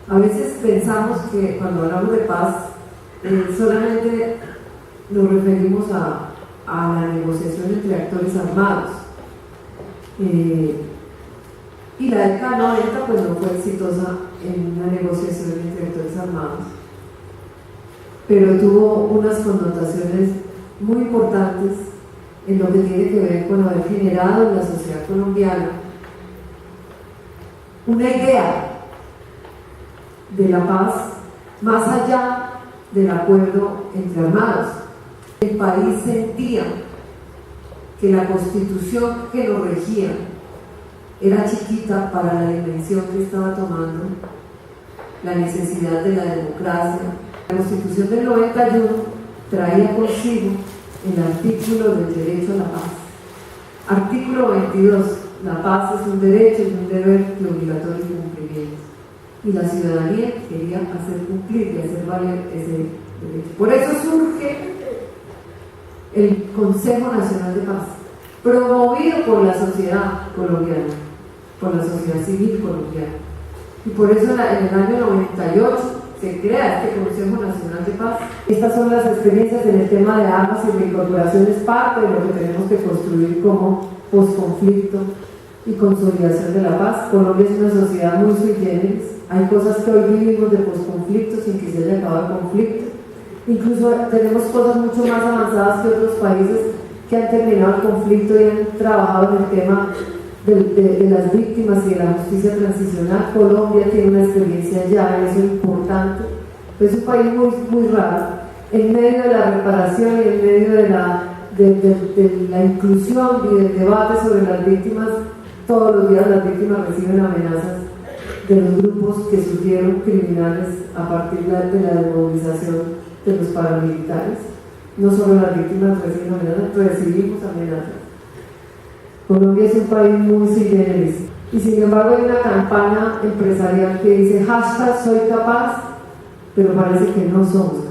A veces pensamos que cuando hablamos de paz solamente nos referimos a la negociación entre actores armados. Y la década 90 pues no fue exitosa en una negociación entre actores armados, pero tuvo unas connotaciones muy importantes en lo que tiene que ver con haber generado en la sociedad colombiana una idea de la paz más allá del acuerdo entre armados. El país sentía que la constitución que lo regía era chiquita para la dimensión que estaba tomando la necesidad de la democracia. La Constitución del 91 traía consigo el artículo del derecho a la paz. Artículo 22, la paz es un derecho y un deber de obligatorio cumplimiento. Y la ciudadanía quería hacer cumplir y hacer valer ese derecho. Por eso surge el Consejo Nacional de Paz, promovido por la sociedad colombiana, por la sociedad civil colombiana. Y por eso en el año 98 se crea este Consejo Nacional de Paz. Estas son las experiencias en el tema de armas y reincorporación, es parte de lo que tenemos que construir como posconflicto y consolidación de la paz. Colombia es una sociedad muy sui generis, hay cosas que hoy vivimos de posconflicto sin que se haya acabado el conflicto. Incluso tenemos cosas mucho más avanzadas que otros países que han terminado el conflicto y han trabajado en el tema de las víctimas y de la justicia transicional. Colombia tiene una experiencia ya, eso es importante. Es un país muy raro. En medio de la reparación y en medio de la inclusión y del debate sobre las víctimas, todos los días las víctimas reciben amenazas de los grupos que surgieron criminales a partir de la desmovilización de los paramilitares. No solo las víctimas reciben amenazas, recibimos amenazas. Colombia es un país muy sui generis y sin embargo hay una campaña empresarial que dice #soy capaz, pero parece que no somos